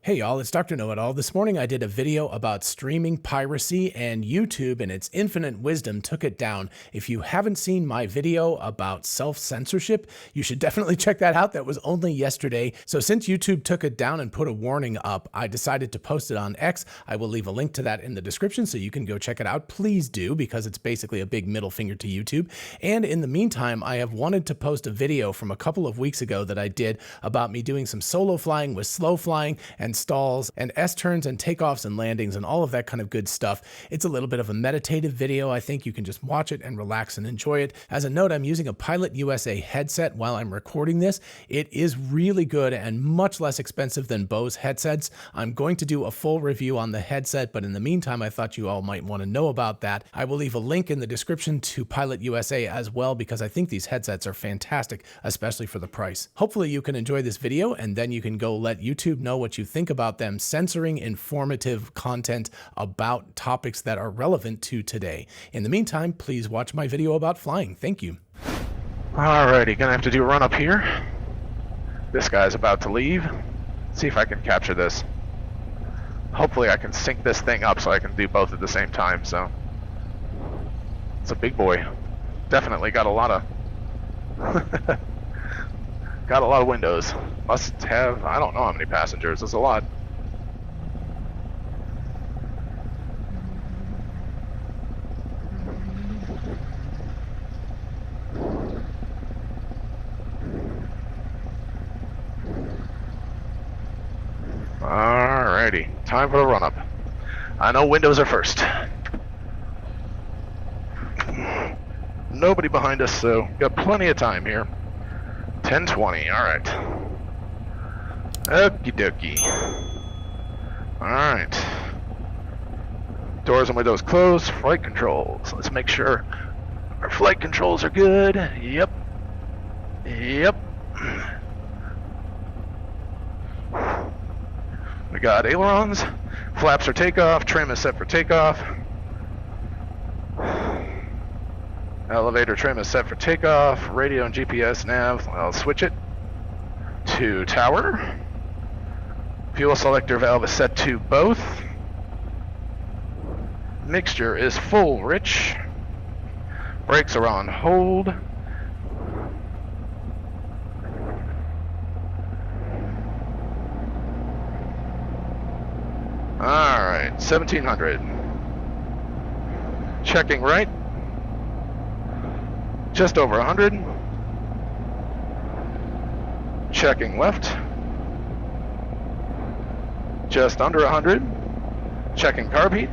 Hey y'all, it's Dr. Know-It-All. This morning I did a video about streaming piracy, and YouTube in its infinite wisdom took it down. If you haven't seen my video about self-censorship, you should definitely check that out. That was only yesterday. So since YouTube took it down and put a warning up, I decided to post it on X. I will leave a link to that in the description so you can go check it out. Please do, because it's basically a big middle finger to YouTube. And in the meantime, I have wanted to post a video from a couple of weeks ago that I did about me doing some solo flying with slow flying and stalls and S-turns and takeoffs and landings and all of that kind of good stuff. It's a little bit of a meditative video. I think you can just watch it and relax and enjoy it. As a note, I'm using a Pilot USA headset while I'm recording this. It is really good and much less expensive than Bose headsets. I'm going to do a full review on the headset, but in the meantime, I thought you all might want to know about that. I will leave a link in the description to Pilot USA as well, because I think these headsets are fantastic, especially for the price. Hopefully you can enjoy this video, and then you can go let YouTube know what you think about them censoring informative content about topics that are relevant to today. In the meantime, please watch my video about flying. Thank you. Alrighty, gonna have to do a run up here. This guy's about to leave. Let's see if I can capture this. Hopefully I can sync this thing up so I can do both at the same time, so. It's a big boy. Definitely got a lot of got a lot of windows. Must have, I don't know how many passengers. That's a lot. Alrighty, time for the run-up. I know windows are first. Nobody behind us, so got plenty of time here. 10:20, alright. Okie dokie. Alright. Doors and windows closed. Flight controls. Let's make sure our flight controls are good. Yep. Yep. We got ailerons. Flaps for takeoff. Trim is set for takeoff. Elevator trim is set for takeoff. Radio and GPS nav. I'll switch it to tower. Fuel selector valve is set to both. Mixture is full rich. Brakes are on hold. Alright, 1700. Checking right. Just over 100. Checking left. Just under 100. Checking carb heat.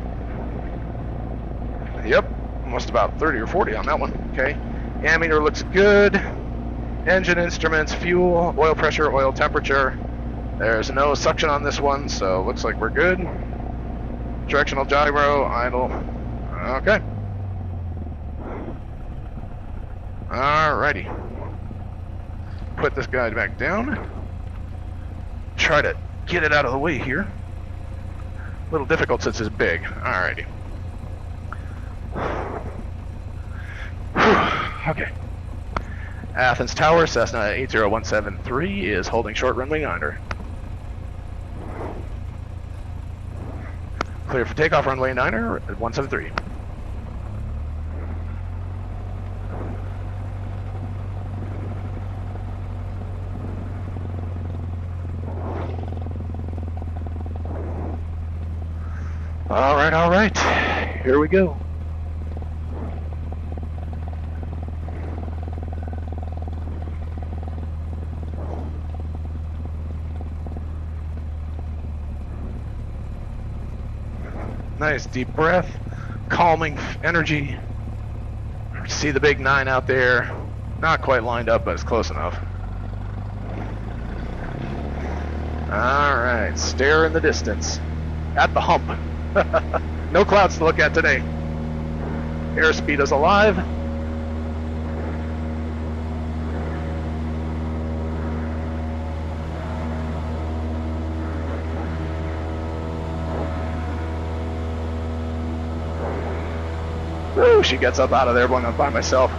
Yep, almost about 30 or 40 on that one. Okay. Ammeter looks good. Engine instruments, fuel, oil pressure, oil temperature. There's no suction on this one, so looks like we're good. Directional gyro, idle. Okay. Alrighty. Put this guy back down. Try to get it out of the way here. A little difficult since it's big. Alrighty. Okay. Athens Tower, Cessna 80173 is holding short runway 9er. Clear for takeoff runway 9er at 173. All right, here we go. Nice deep breath, calming energy. See the big 9 out there. Not quite lined up, but it's close enough. All right, stare in the distance. At the hump. No clouds to look at today. Airspeed is alive. Ooh, she gets up out of there when I'm by myself.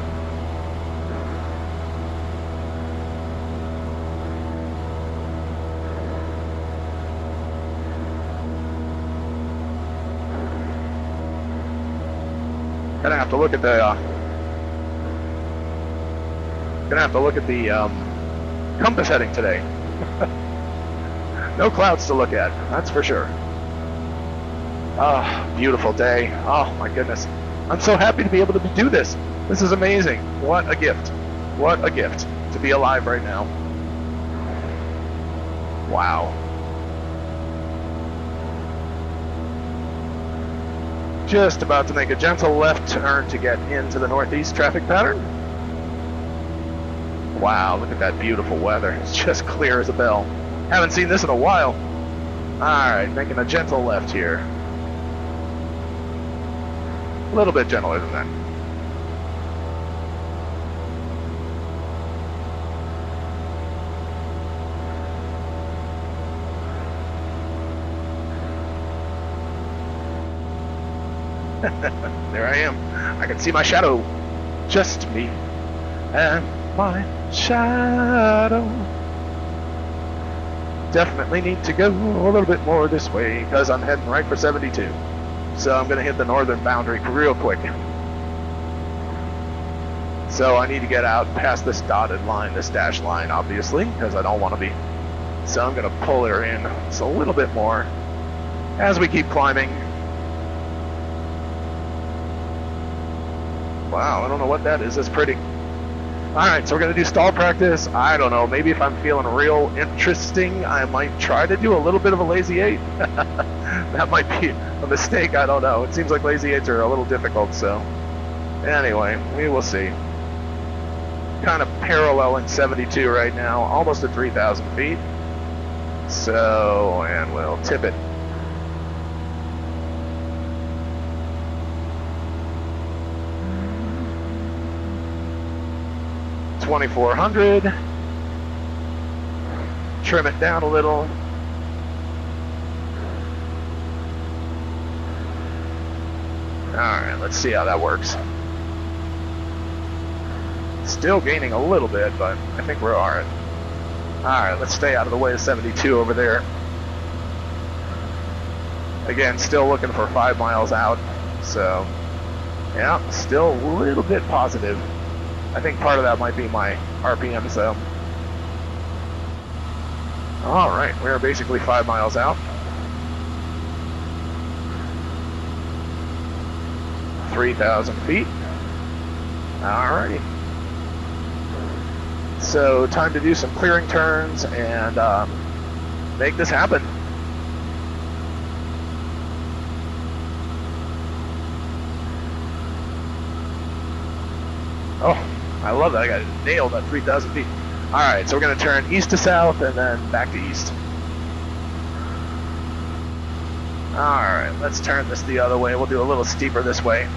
Gonna have to look at the compass heading today. No clouds to look at, that's for sure. Ah, beautiful day. Oh my goodness. I'm so happy to be able to do this. This is amazing. What a gift. What a gift to be alive right now. Wow. Just about to make a gentle left turn to get into the northeast traffic pattern. Wow, look at that beautiful weather. It's just clear as a bell. Haven't seen this in a while. Alright, making a gentle left here. A little bit gentler than that. There I am. I can see my shadow. Just me and my shadow. Definitely need to go a little bit more this way because I'm heading right for 72. So I'm going to hit the northern boundary real quick. So I need to get out past this dotted line, this dashed line, obviously, because I don't want to be. So I'm going to pull her in just a little bit more as we keep climbing. Wow, I don't know what that is. It's pretty. Alright, so we're going to do stall practice. I don't know, maybe if I'm feeling real interesting, I might try to do a little bit of a lazy 8. That might be a mistake, I don't know. It seems like lazy 8s are a little difficult, so. Anyway, we will see. Kind of paralleling 72 right now, almost at 3,000 feet. So, and we'll tip it. $2,400. Trim it down a little. Alright, let's see how that works. Still gaining a little bit, but I think we're alright. Alright, let's stay out of the way of 72 over there. Again, still looking for 5 miles out. So, yeah, still a little bit positive. I think part of that might be my RPM, so. Alright, we're basically 5 miles out. 3,000 feet. Alrighty. So, time to do some clearing turns and make this happen. Oh, I love that. I got it nailed at 3,000 feet. Alright, so we're going to turn east to south and then back to east. Alright, let's turn this the other way. We'll do a little steeper this way.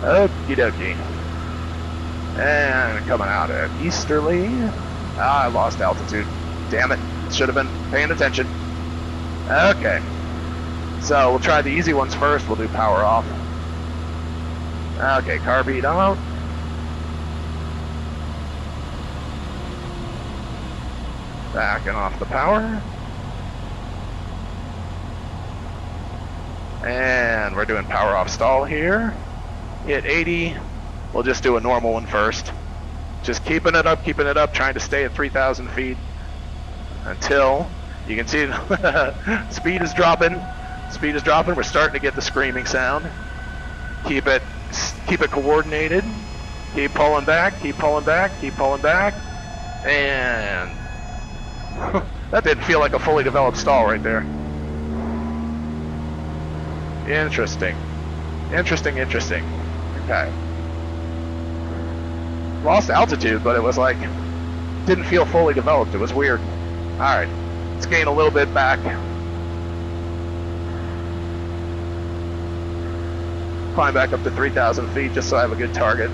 Okie dokie. And coming out at easterly. Ah, I lost altitude. Damn it. Should have been paying attention. Okay. So we'll try the easy ones first. We'll do power off. Okay, carb heat out. Backing off the power. And we're doing power off stall here. Hit 80. We'll just do a normal one first. Just keeping it up, trying to stay at 3,000 feet until you can see speed is dropping. Speed is dropping. We're starting to get the screaming sound. Keep it coordinated. Keep pulling back, keep pulling back, keep pulling back. And that didn't feel like a fully developed stall right there. Interesting. Interesting, interesting. Okay. Lost altitude, but it was like, didn't feel fully developed. It was weird. Alright, let's gain a little bit back. Climb back up to 3,000 feet just so I have a good target.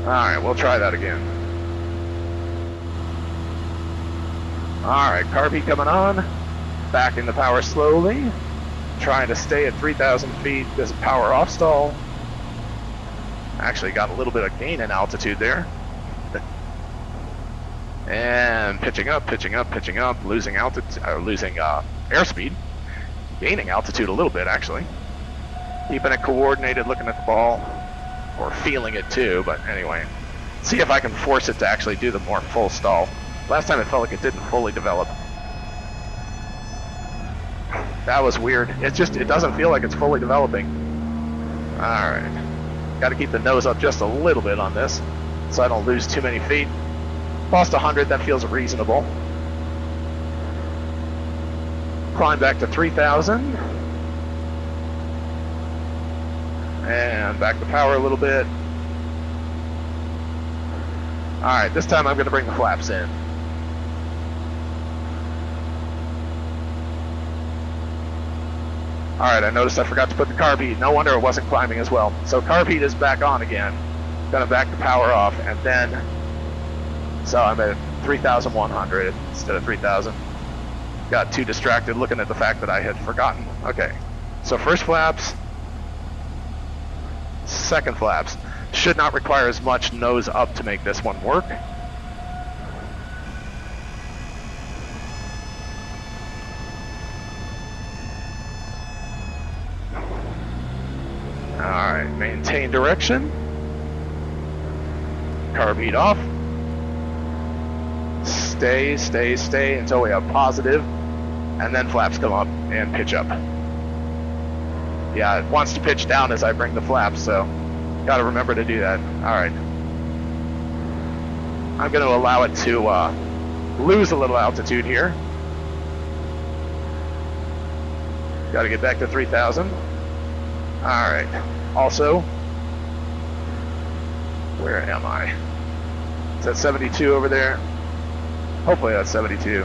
Alright, we'll try that again. Alright, carb heat coming on. backing the power slowly, trying to stay at 3,000 feet. This power off stall. Actually got a little bit of gain in altitude there. And pitching up, pitching up, pitching up, losing altitude, losing airspeed, gaining altitude a little bit actually. Keeping it coordinated, looking at the ball, or feeling it too. But anyway, see if I can force it to actually do the more full stall. Last time it felt like it didn't fully develop. That was weird. It doesn't feel like it's fully developing. All right, got to keep the nose up just a little bit on this, so I don't lose too many feet. Lost 100, that feels reasonable. Climb back to 3,000. And back the power a little bit. Alright, this time I'm going to bring the flaps in. Alright, I noticed I forgot to put the carb heat. No wonder it wasn't climbing as well. So carb heat is back on again. Gonna back the power off, and then... So I'm at 3,100 instead of 3,000. Got too distracted looking at the fact that I had forgotten. Okay, so first flaps, second flaps. Should not require as much nose up to make this one work. Alright, maintain direction. Carb heat off. Stay, stay, stay until we have positive, and then flaps come up and pitch up. Yeah, it wants to pitch down as I bring the flaps, so got to remember to do that. Alright. I'm going to allow it to lose a little altitude here. Got to get back to 3,000. Alright. Also, where am I? Is that 72 over there? Hopefully that's 72.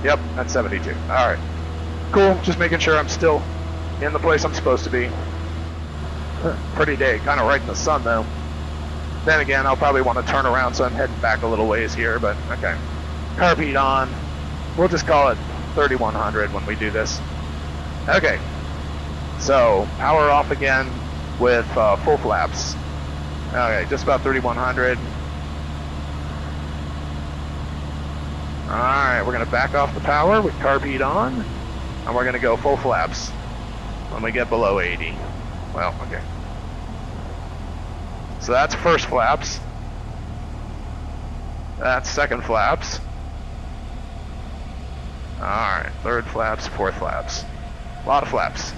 Yep, that's 72. Alright. Cool, just making sure I'm still in the place I'm supposed to be. Pretty day, kind of right in the sun though. Then again, I'll probably want to turn around, so I'm heading back a little ways here, but okay. Carb heat on. We'll just call it 3,100 when we do this. Okay. So, power off again with full flaps. Okay, just about 3,100. Alright, we're going to back off the power with carb heat on, and we're going to go full flaps when we get below 80. Well, okay. So that's first flaps. That's second flaps. Alright, third flaps, fourth flaps. A lot of flaps.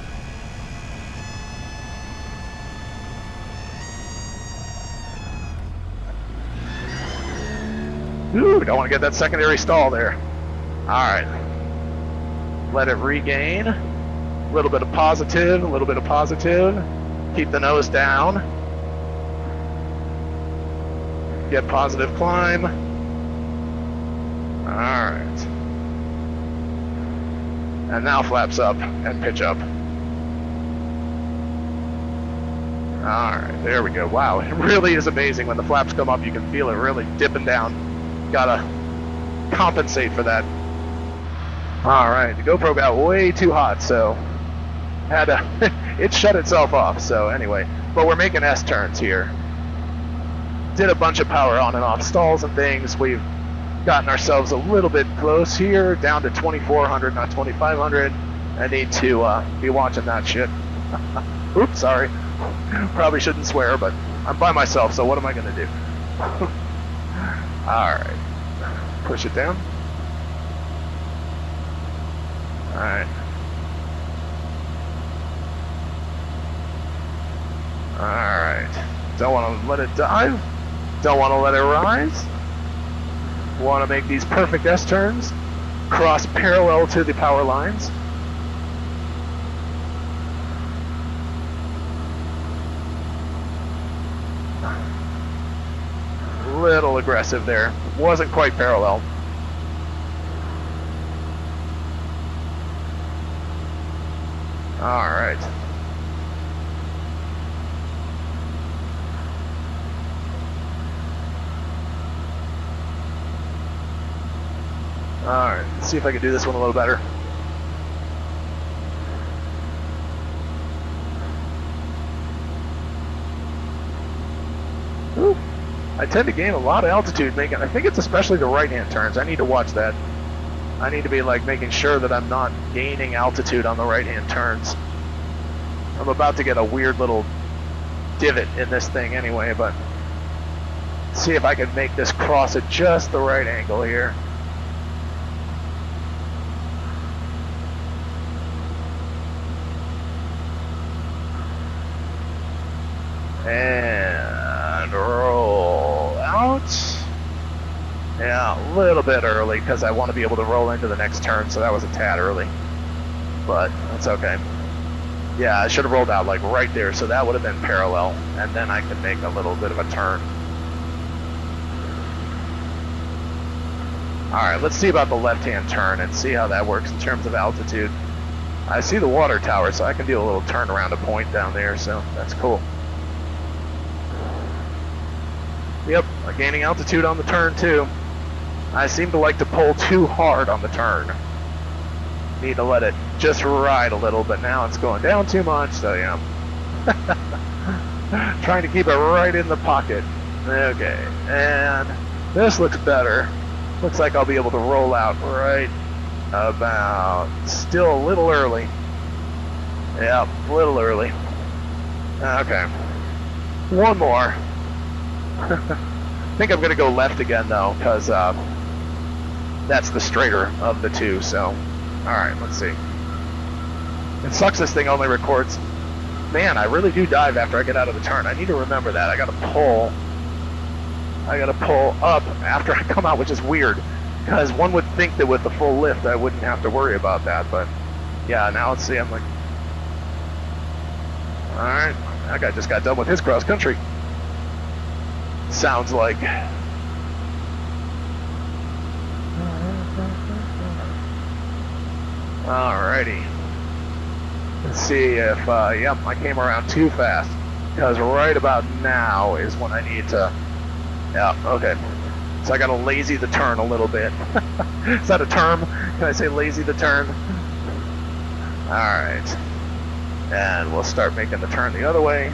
Ooh, don't want to get that secondary stall there. Alright. Let it regain. A little bit of positive, a little bit of positive. Keep the nose down. Get positive climb. Alright. And now flaps up and pitch up. Alright, there we go. Wow, it really is amazing when the flaps come up. You can feel it really dipping down. Gotta compensate for that. Alright, the GoPro got way too hot, so had to it shut itself off. So anyway, but we're making S turns here. Did a bunch of power on and off stalls and things. We've gotten ourselves a little bit close here, down to 2,400, not 2,500. I need to be watching that shit. Oops, sorry. Probably shouldn't swear, but I'm by myself, so what am I gonna do? Alright. Push it down. Alright. Alright. Don't want to let it dive. Don't want to let it rise. Want to make these perfect S-turns. Cross parallel to the power lines. Little aggressive there. Wasn't quite parallel. Alright. Alright, let's see if I can do this one a little better. I tend to gain a lot of altitude making, I think it's especially the right-hand turns. I need to watch that. I need to be like making sure that I'm not gaining altitude on the right-hand turns. I'm about to get a weird little divot in this thing anyway, but see if I can make this cross at just the right angle here. And roll out. Yeah, a little bit early because I want to be able to roll into the next turn, so that was a tad early. But that's okay. Yeah, I should have rolled out like right there, so that would have been parallel, and then I could make a little bit of a turn. Alright, let's see about the left-hand turn and see how that works in terms of altitude. I see the water tower, so I can do a little turn around a point down there, so that's cool. Yep, I'm gaining altitude on the turn too. I seem to like to pull too hard on the turn. Need to let it just ride a little, but now it's going down too much, so yeah. Trying to keep it right in the pocket. Okay, and this looks better. Looks like I'll be able to roll out right about, still a little early. Yeah, a little early. Okay, one more. I think I'm going to go left again though, because that's the straighter of the two, so alright, let's see. It sucks this thing only records. Man, I really do dive after I get out of the turn. I need to remember that. I gotta pull up after I come out, which is weird, because one would think that with the full lift I wouldn't have to worry about that, but yeah, now let's see, I'm like, alright, that guy just got done with his cross country. Sounds like. Alrighty. Let's see if, yep, I came around too fast. Because right about now is when I need to, yeah, okay. So I gotta lazy the turn a little bit. Is that a term? Can I say lazy the turn? Alright. And we'll start making the turn the other way.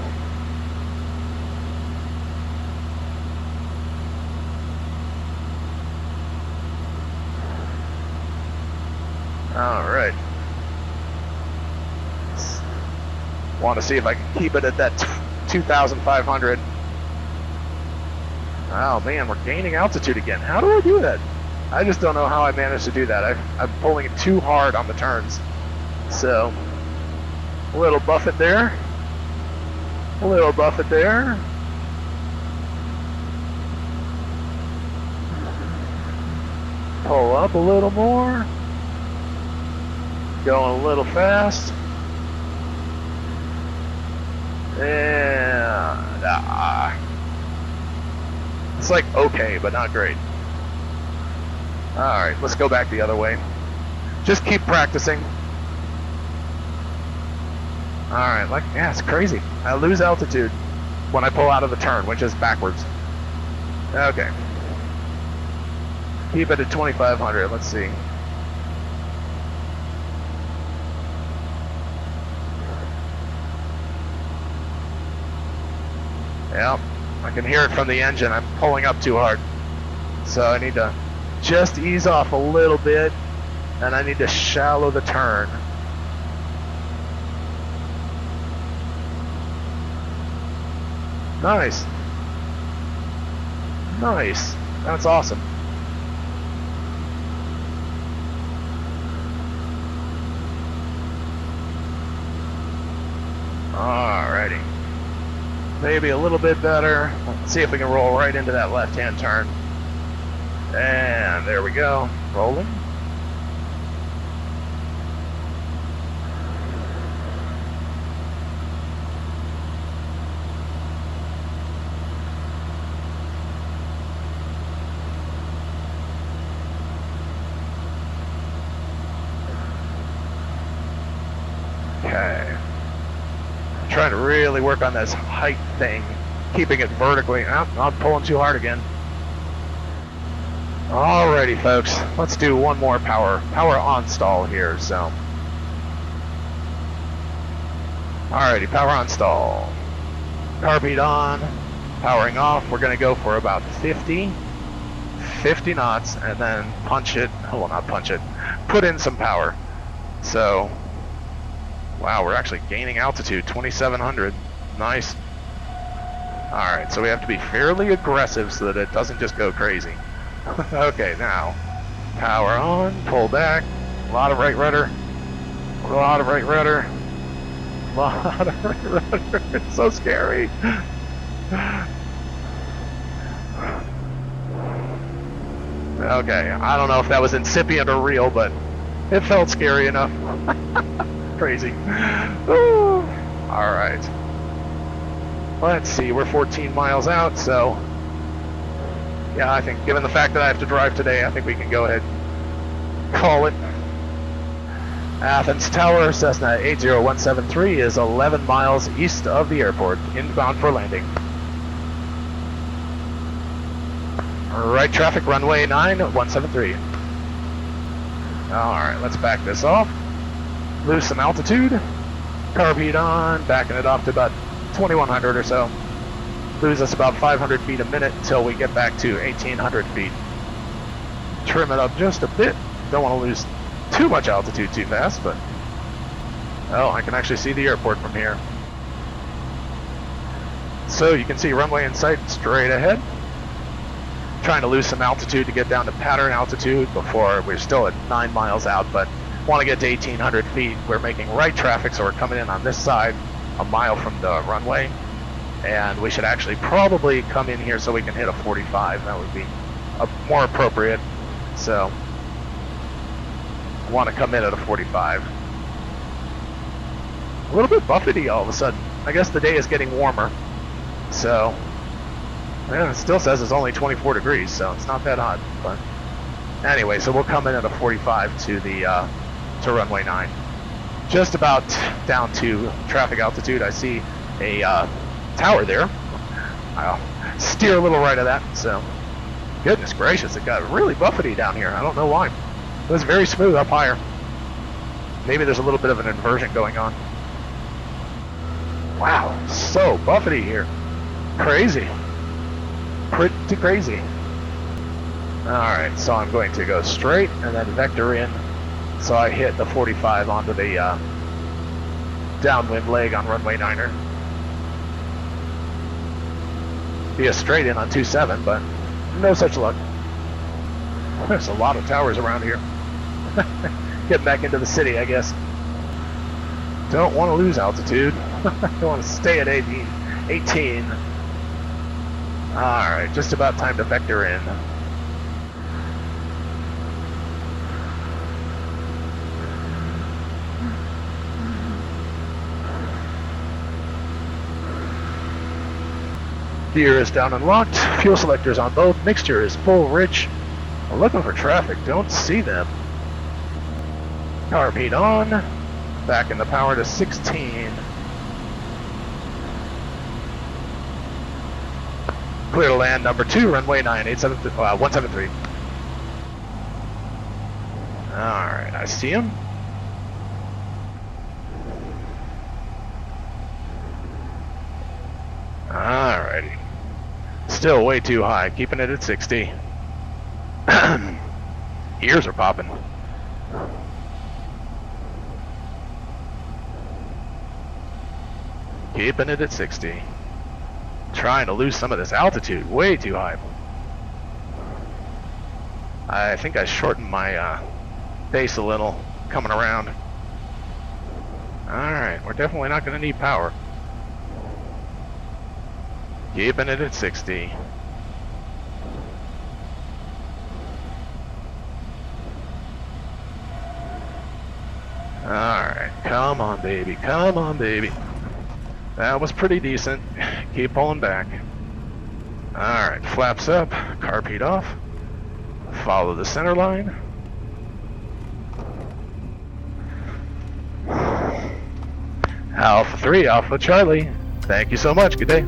Alright. Want to see if I can keep it at that 2,500. Oh man, we're gaining altitude again. How do I do that? I just don't know how I managed to do that. I'm pulling it too hard on the turns. So, a little buffet there. A little buffet there. Pull up a little more. Going a little fast. And it's like okay, but not great. Alright, let's go back the other way. Just keep practicing. Alright, like, yeah, it's crazy. I lose altitude when I pull out of the turn, which is backwards. Okay. Keep it at 2,500, let's see. Yep, I can hear it from the engine. I'm pulling up too hard. So I need to just ease off a little bit, and I need to shallow the turn. Nice. Nice. That's awesome. Alrighty. Maybe a little bit better. Let's see if we can roll right into that left-hand turn. And there we go. Rolling. Okay. Trying to really work on this height thing, keeping it vertically. Oh, I'm pulling too hard again. Alrighty, folks, let's do one more power on stall here. So, alrighty, power on stall. Carbeat on. Powering off, we're going to go for about 50 knots, and then punch it, well, not punch it, put in some power. So, wow, we're actually gaining altitude, 2,700, nice. Alright, so we have to be fairly aggressive so that it doesn't just go crazy. Okay, now, power on, pull back, a lot of right rudder, a lot of right rudder, a lot of right rudder, it's so scary. Okay, I don't know if that was incipient or real, but it felt scary enough. Crazy. Alright. Let's see, we're 14 miles out, so yeah, I think given the fact that I have to drive today, I think we can go ahead and call it. Athens Tower, Cessna 80173 is 11 miles east of the airport, inbound for landing. Right traffic, runway 9173. Alright, let's back this off. Lose some altitude. Carb heat on, backing it off to about 2,100 or so. Lose us about 500 feet a minute until we get back to 1,800 feet. Trim it up just a bit. Don't want to lose too much altitude too fast, but oh, I can actually see the airport from here. So you can see runway in sight straight ahead. Trying to lose some altitude to get down to pattern altitude before we're still at 9 miles out, but want to get to 1,800 feet. We're making right traffic, so we're coming in on this side a mile from the runway, and we should actually probably come in here so we can hit a 45. That would be more appropriate. So I want to come in at a 45. A little bit buffety all of a sudden. I guess the day is getting warmer, so yeah, it still says it's only 24 degrees, so it's not that hot. But anyway, so we'll come in at a 45 to the to runway 9. Just about down to traffic altitude. I see a tower there. I'll steer a little right of that. So, goodness gracious, it got really buffety down here. I don't know why. It was very smooth up higher. Maybe there's a little bit of an inversion going on. Wow, so buffety here. Crazy. Pretty crazy. Alright, so I'm going to go straight and then vector in so I hit the 45 onto the downwind leg on runway 9er. Be a straight in on 27, but no such luck. There's a lot of towers around here. Get back into the city, I guess. Don't want to lose altitude. I want to stay at 18. Alright, just about time to vector in. Gear is down and locked. Fuel selectors on both. Mixture is full rich. I'm looking for traffic. Don't see them. Carb heat on. Back in the power to 16. Clear to land number 2, runway 9, 173. Alright, I see him. Alrighty. Still way too high, keeping it at 60. Ears are popping. Keeping it at 60. Trying to lose some of this altitude, way too high. I think I shortened my base a little coming around. Alright, we're definitely not going to need power. Keeping it at 60. Alright, come on baby, come on baby. That was pretty decent. Keep pulling back. Alright, flaps up, carb heat off. Follow the center line. Alpha 3, Alpha Charlie. Thank you so much. Good day.